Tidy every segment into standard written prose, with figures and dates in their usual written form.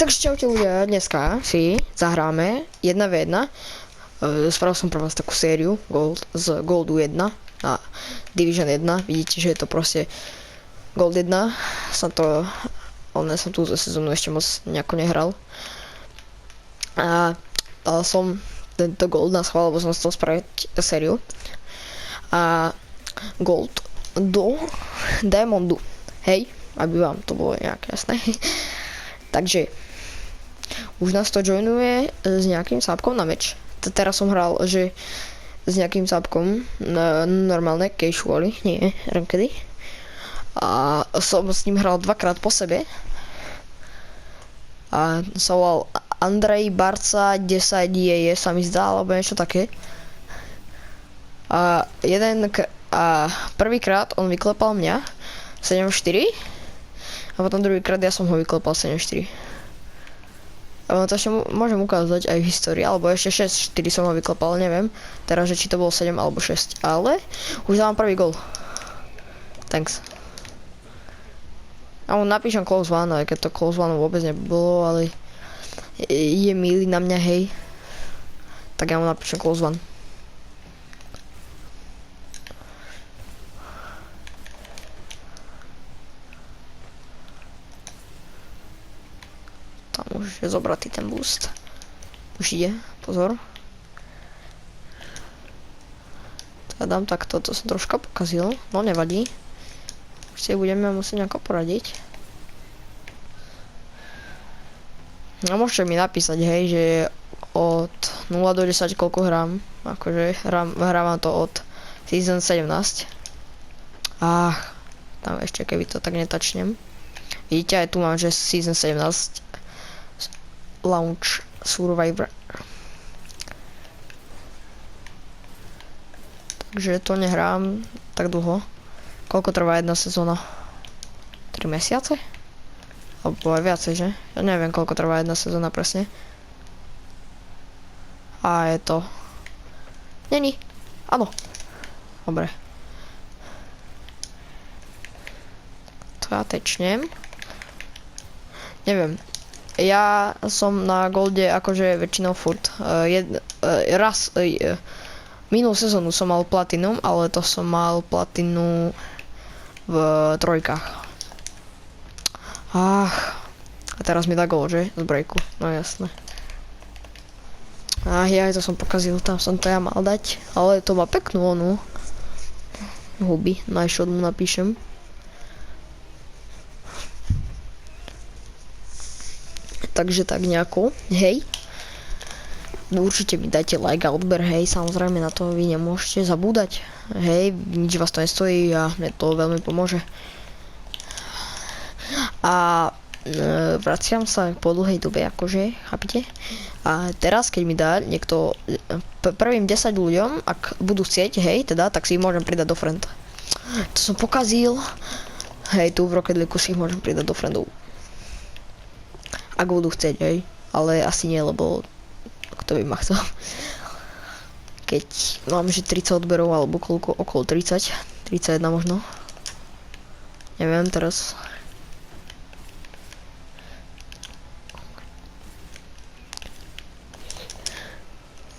Takže čaute ľudia, dneska si zahráme 1v1. Spravil som pre vás takú sériu z Goldu 1 na Division 1. Vidíte, že je to proste Gold 1. Som túto sezónu ešte moc nejako nehral. A dal som tento Gold na schvál, lebo som chcel spraviť sériu. A Gold do Diamondu. Hej, aby vám to bolo nejak jasné. Takže už nás to joinuje s nejakým sápkom na meč. Teraz som hral, že s nejakým sápkom na normálne casually, nie rankedy. A som s ním hral dvakrát po sebe. A sa volal Andrej Barca 10 je sa mi zdá, alebo niečo také. A prvýkrát on vyklepal mňa 7-4. A potom druhýkrát ja som ho vyklepal 7-4. A to ešte môžem ukázať aj v histórii, alebo ešte 6-4 som ho vyklepal, neviem. Teraz, že či to bolo 7 alebo 6, ale už dávam prvý gól. Thanks. A mu napíšem close one, aj keď to close one vôbec nebolo, ale je milý na mňa, hej. Tak ja mu napíšem close one. Tam už je zobratý ten boost. Už ide, pozor. Teda dám takto, to som troška pokazil, no nevadí. Už si budeme musieť nejako poradiť. No môžete mi napísať, hej, že od 0 do 10 koľko hrám. Akože hrávam to od Season 17. Tam ešte keby to tak netačnem. Vidíte, aj tu mám, že Season 17 Launch Survivor. Takže to nehrám tak dlho. Koľko trvá jedna sezóna? 3 mesiace? Alebo aj viacej, že? Ja neviem, koľko trvá jedna sezóna presne. A je to... Není. Áno. Dobre. To ja tečnem. Neviem. Ja som na Golde akože väčšinou furt. Minulú sezónu som mal platinum, ale to som mal platinu v trojkách. A teraz mi dá gól, že? Z breaku, no jasné. Ja to som pokazil, tam som to ja mal dať. Ale to má peknú onu. Huby, najšot mu napíšem. Takže tak nejako, hej. No určite mi dajte like a odber, hej, samozrejme na to vy nemôžete zabúdať. Hej, nič vás to nestojí a mne to veľmi pomôže. A vraciam sa po dlhej dobe, akože, chápete? A teraz, keď mi dá niekto prvým 10 ľuďom, ak budú chcieť, hej, teda, tak si ich môžem pridať do friend. To som pokazil. Hej, tu v Rocket League si ich môžem pridať do friendov. Ak budú chcieť, hej. Ale asi nie, lebo kto by ma chcel. Keď mám, že 30 odberov, alebo koľko, okolo 30. 31 možno. Neviem, teraz.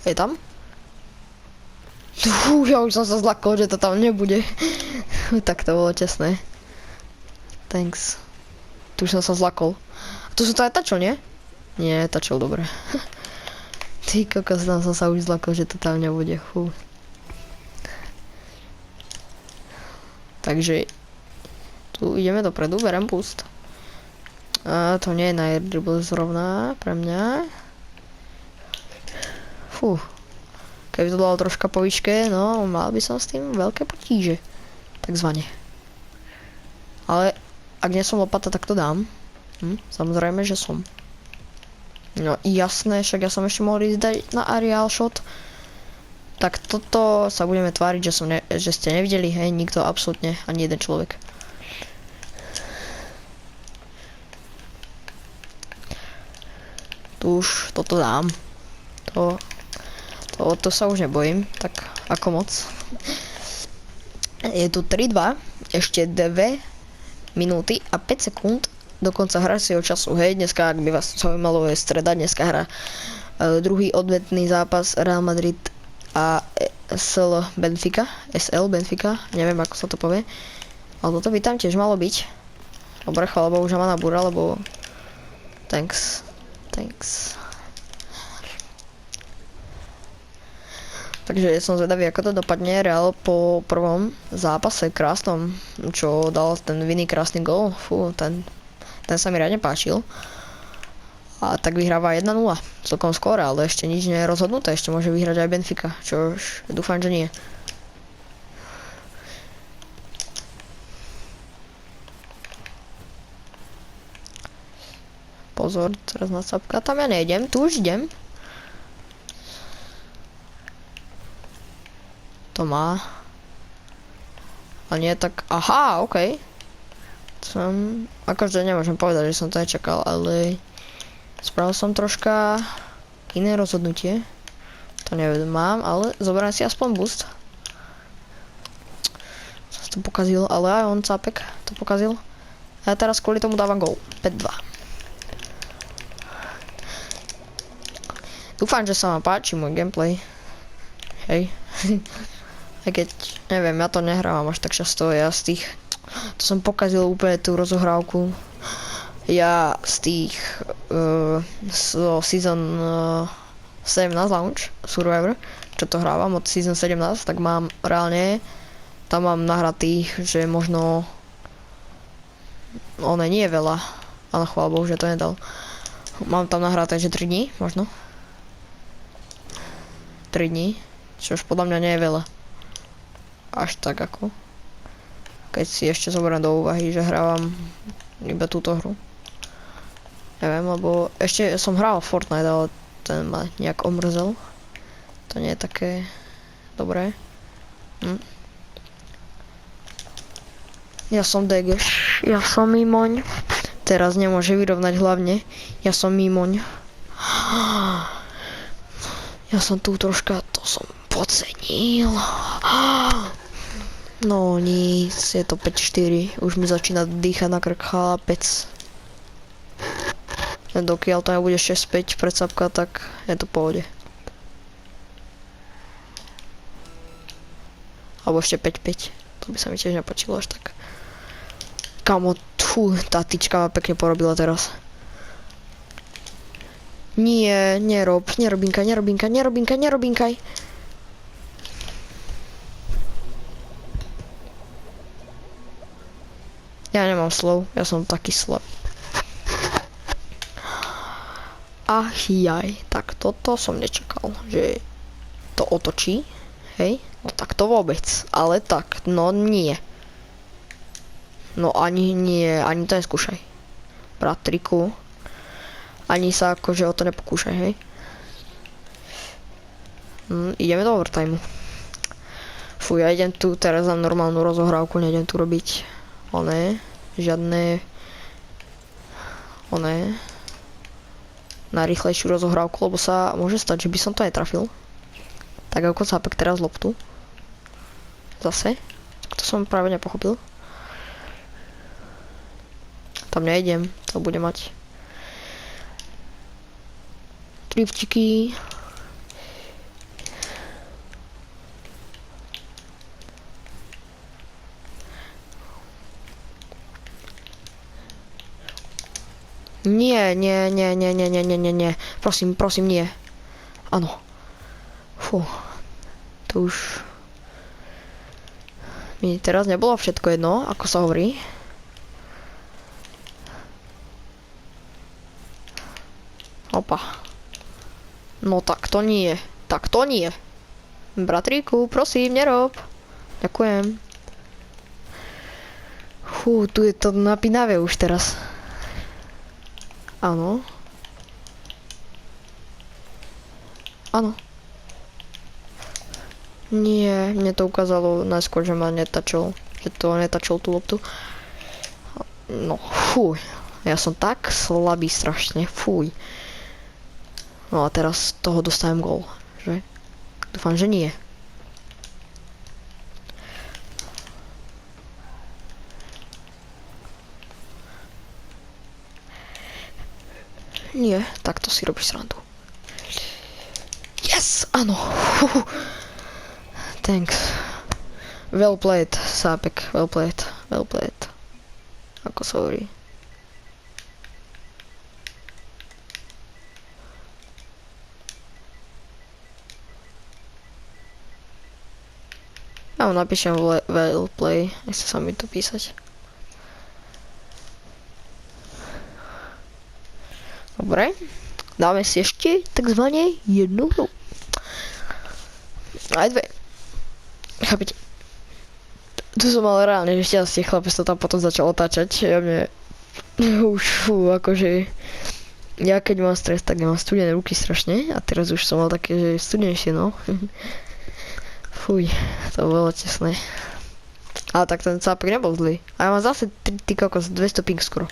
Je tam? Ja už som sa zlakol, že to tam nebude. Tak to bolo čestné. Thanks. Tu už som sa zlakol. Tu som to aj tačil, nie? Nie, tačil dobre. Ty kokos, tam som sa už zlakol, že to tam nebude. Takže tu ideme dopredu, berem boost. A to nie je na air dribble zrovna pre mňa. Keby to dalo troška po výške, no mal by som s tým veľké potíže. Takzvané. Ale ak nie som lopata, tak to dám. Samozrejme, že som. No jasné, však ja som ešte mohol ísť dať na aerial shot. Tak toto sa budeme tváriť, že ste nevideli, hej, nikto absolútne, ani jeden človek. Tu už toto dám. To sa už nebojím, tak ako moc. Je tu 3-2, ešte 2 minúty a 5 sekúnd do konca hracieho času. Hej, dneska, ak by vás zaujímalo, je streda, dneska hra druhý odvetný zápas Real Madrid a SL Benfica, neviem ako sa to povie. Ale toto by tam tiež malo byť. Dobre, chvála Bohu, že ma nabúra, lebo thanks. Takže som zvedavý, ako to dopadne. Real po prvom zápase krásnom, čo dal ten vinný krásny gól. Fú, ten sa mi riadne páčil. A tak vyhráva 1-0. Celkom skôr, ale ešte nič nie je rozhodnuté. Ešte môže vyhrať aj Benfica, čo už dúfam, že nie. Pozor, teraz nadsapka. Tam ja nejdem, tu už idem. To má. A nie tak... Aha, okej. Akože nemôžem povedať, že som to nečakal, ale... Spravil som troška iné rozhodnutie. To neviem, mám, ale zoberiem si aspoň boost. Som to pokazil, ale aj on cápek to pokazil. A ja teraz kvôli tomu dávam gól. 5-2. Dúfam, že sa vám páči môj gameplay. Hej. Aj keď, neviem, ja to nehrávam až tak často, ja z tých... To som pokazil úplne tú rozohrávku. Ja z tých... zo Season 17 Launch Survivor, čo to hrávam od Season 17, tak mám reálne... Tam mám nahratých, že možno... Ono nie je veľa, ale chvála Bohu, že to nedal. Mám tam nahraté, že 3 dní, možno. 3 dní, čo už podľa mňa nie je veľa. Až tak ako. Keď si ešte zoberiem do úvahy, že hrávam iba túto hru. Neviem, lebo ešte som hral Fortnite, ale ten ma nejak omrzel. To nie je také dobré. Ja som Degeš, ja som Mimoň. Teraz nemôže vyrovnať hlavne. Ja som Mimoň. Ja som tu troška, to som podcenil. No nic, je to 5-4. Už mi začína dýchať na krk chlapec. Dokiaľ to nebude 6-5 predsapka, tak je to v pohode. Alebo ešte 5-5. To by sa mi tiež nepačilo až tak. Kamo, tá tyčka ma pekne porobila teraz. Nie, nerobinkaj. Ja nemám slov, ja som taký slab. Jaj, tak toto som nečakal, že to otočí, hej? No tak to vôbec, ale tak, no nie. No ani nie, ani to neskúšaj. Bratriku. Ani sa akože o to nepokúšaj, hej? Ideme do overtimeu. Fú, ja idem tu teraz na normálnu rozohrávku, nejdem tu robiť žiadne na rýchlejšiu rozohrávku, lebo sa môže stať, že by som to netrafil. Tak ako zápek teraz loptu. Zase. To som práve nepochopil. Tam nejdem, to bude mať tripčiky. Nie. Prosím, nie. Áno. Fú. To už... Mi teraz nebolo všetko jedno, ako sa hovorí. Opa. No tak to nie. Bratríku, prosím, nerob. Ďakujem. Fú, tu je to napínavé už teraz. Áno. Nie, mne to ukázalo najskôr, že ma netačil. Že to netačil tú loptu. No, fúj. Ja som tak slabý strašne, fúj. No a teraz z toho dostanem gól, že? Dúfam, že nie. Nie, takto si robíš srandu. Yes, áno. Thanks. Well played, Sápek, well played, well played. Ako sa hovorí. Ja mu napíšem well play, nechce sa mi to písať. Dobre, dáme si ešte takzvané jednu hru. Aj dve. Chápete? Tu som mal reálne šťastie, chlapec to tam potom začal otáčať. Ja mne už akože ja keď mám stres, tak nemám studené ruky strašne a teraz už som mal také, že studenejšie, no. Fuj, to bolo tesné. Ale tak ten cápek nebol zlý. A ja mám zase ty kokos, 200 ping skoro.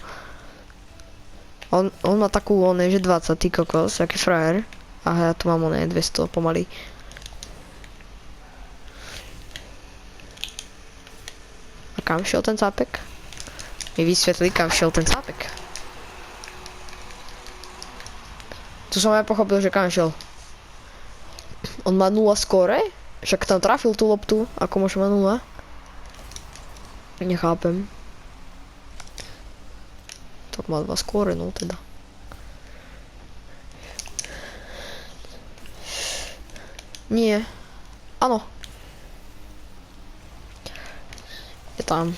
On má takú, on je, že 20, ty kokos, aký frajer. A ja tu mám, on je 200 pomaly. A kam šiel ten cápek? Mi vysvetlí, kam šiel ten cápek. Tu som aj pochopil, že kam šiel. On má 0 skóre? Však tam trafil tú loptu, ako môže mať 0? Nechápem. Tak má 2 skóre, no teda. Nie. Áno. Je tam.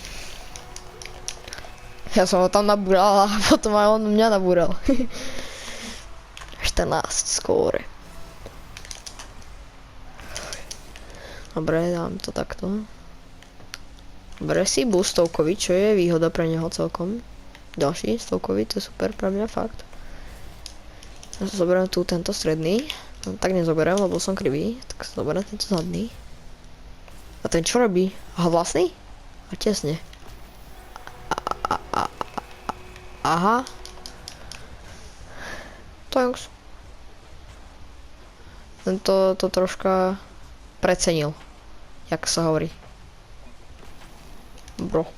Ja som ho tam nabúral a potom aj on mňa nabúral. 14 skóre. Dobre, dám to takto. Dobre, si boost stovkový, čo je výhoda pre neho celkom. Ďalší stovkový, to je super pre mňa, fakt. Ja sa zoberiem tu tento stredný. No, tak nezoberiem, lebo som krivý. Tak sa zoberiem tento zadný. A ten čo robí? Aha, vlastný? A tesne. Aha. Thanks. Tento to troška precenil. Jak sa hovorí. Bro.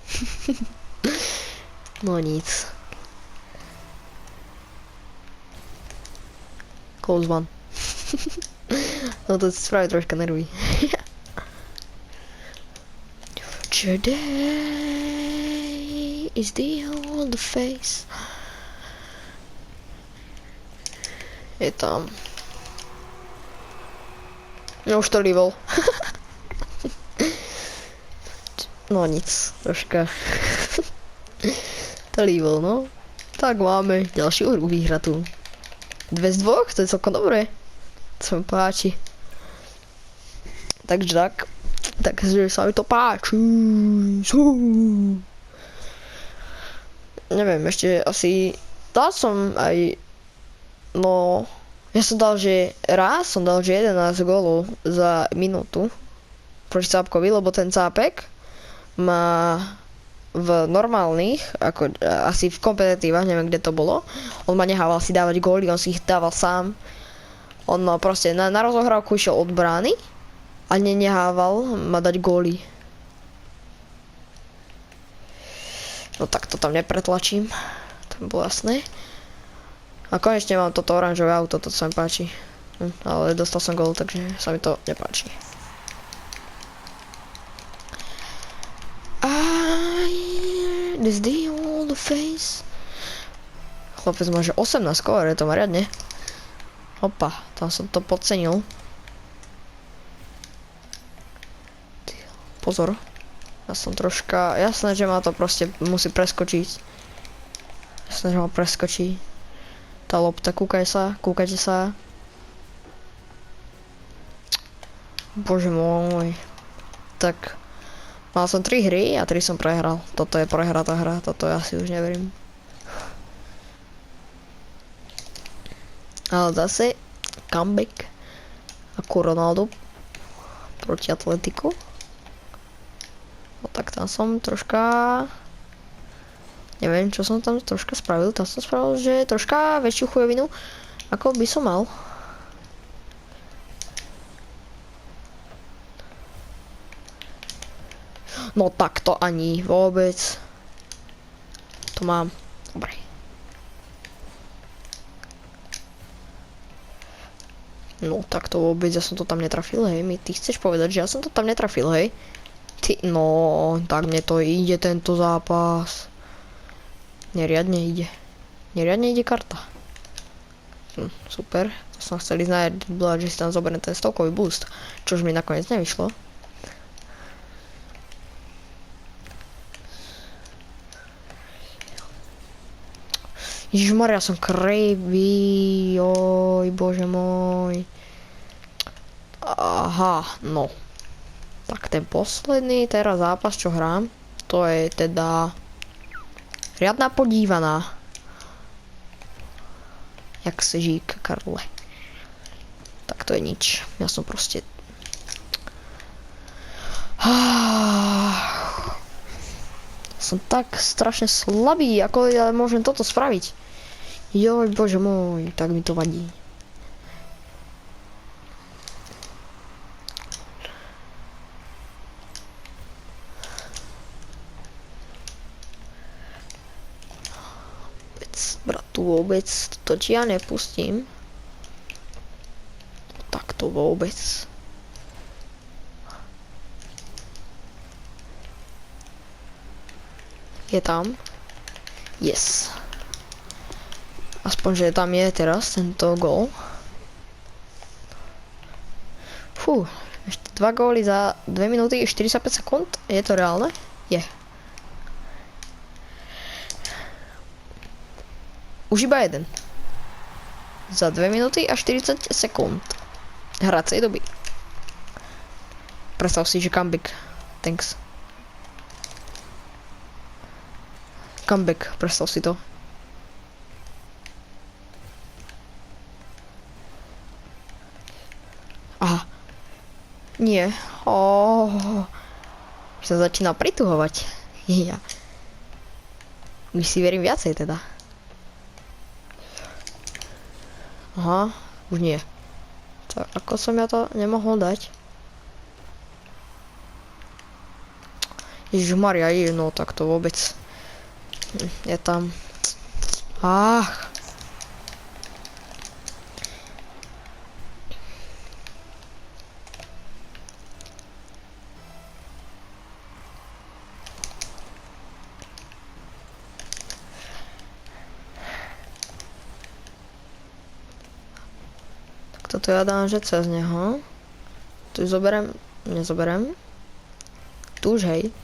No nic. Close one. No to si spraví troška nervy. Today is the old face. Je tam. No už to level. No nic, troška. To level, no. Tak máme ďalšiu hru vyhratú. 2 z 2, to je celkom dobré. To sa mi páči. Takže tak. Takže sa mi to páči. Neviem, ešte asi dal som aj, no, ja som dal, že raz som dal, že 11 gólov za minútu proti Cápkovi, lebo ten Cápek má v normálnych, ako asi v kompetitívach, neviem kde to bolo, on ma nehával si dávať góly, on si ich dával sám. On ma proste na rozohrávku išiel od brány a nenehával ma dať góly. No tak to tam nepretlačím, to mi bolo jasné. A konečne mám toto oranžové auto, to sa mi páči. Ale dostal som gól, takže sa mi to nepáči. This the old face. Chlapec má, že 18 skóre, to má riadne. Opa, tam som to podcenil. Pozor. Ja som troška, jasné, že ma to proste musí preskočiť. Jasné, že ma preskočí. Tá lopta, kúkajte sa. Bože môj. Tak. Mal som 3 hry a 3 som prehral. Toto je prehratá hra, toto ja si už neverím. Ale zase comeback ako Ronaldo proti Atletiku. No tak tam som troška, neviem čo som tam troška spravil, tam som spravil, že troška väčšiu chujovinu ako by som mal. No takto ani vôbec. To mám. Dobre. No tak to vôbec, ja som to tam netrafil, hej. Ty chceš povedať, že ja som to tam netrafil, hej? Ty, no, tak mne to ide tento zápas. Neriadne ide. Neriadne ide karta. Super. To som chcel ísť na Airdrop, že si tam zoberiem ten stokový boost. Čož mi nakoniec nevyšlo. Ježišmaria, som krejvý, oj, bože môj. Aha, no. Tak ten posledný teraz zápas, čo hrám, to je teda riadna podívaná. Jak se žík, Karle. Tak to je nič. Ja som proste... Som tak strašne slabý, ako ja môžem toto spraviť. Joj, bože môj, tak mi to vadí. Bratu, vôbec to či ja nepustím. Tak to vôbec. Je tam. Yes. Aspoň, že tam je teraz tento gól. Fú, ešte 2 góly za 2 minúty 45 sekúnd. Je to reálne? Je. Už iba jeden. Za 2 minúty a 40 sekúnd. Hracej doby. Predstav si, že comeback. Thanks. Comeback, predstav si to. Aha. Nie. Už sa začína prituhovať. Ja. Už si verím viacej teda. Aha, už nie. Tak, ako som ja to nemohol dať? Ježišmaria, no tak to vôbec. Je tam. Ach. Tak toto ja dám, že cez neho. Tu zoberiem, nezoberiem. Tu už hej.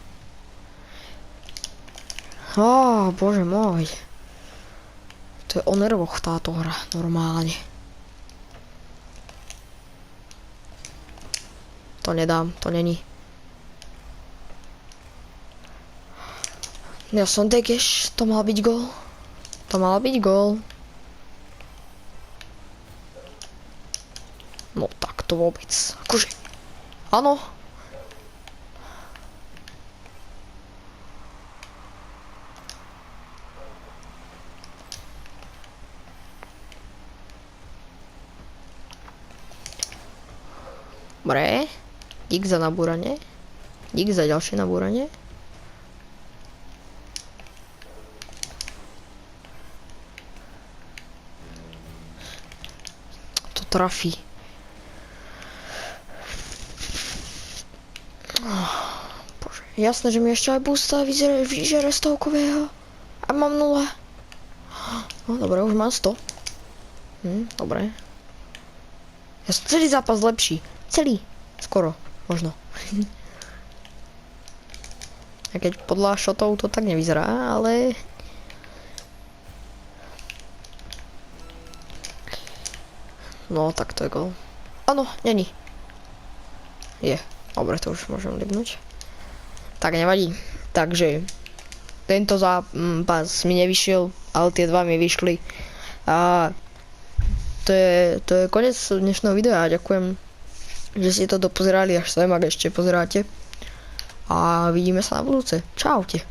Bože môj. To je o nervoch táto hra, normálne. To nedám, to není. Ja som degeš, to mal byť gól. To mal byť gól. No tak to vôbec. Akože. Áno. Dobre, dík za nabúranie. Dík za ďalšie nabúranie. To trafí. Bože, jasné, že mi ešte aj boosta vyžere stovkového. A mám 0. No dobre, už mám 100. Dobre. Ja som celý zápas lepší. Celý. Skoro. Možno. A keď podľa shotov to tak nevyzerá, ale... No, tak to je gól. Áno, není. Je. Dobre, to už môžem libnúť. Tak nevadí. Takže... Tento zápas mi nevyšiel, ale tie dva mi vyšli. A... To je koniec dnešného videa. Ďakujem, že ste to dopozerali až sem, ak ešte pozeráte. A vidíme sa na budúce. Čaute.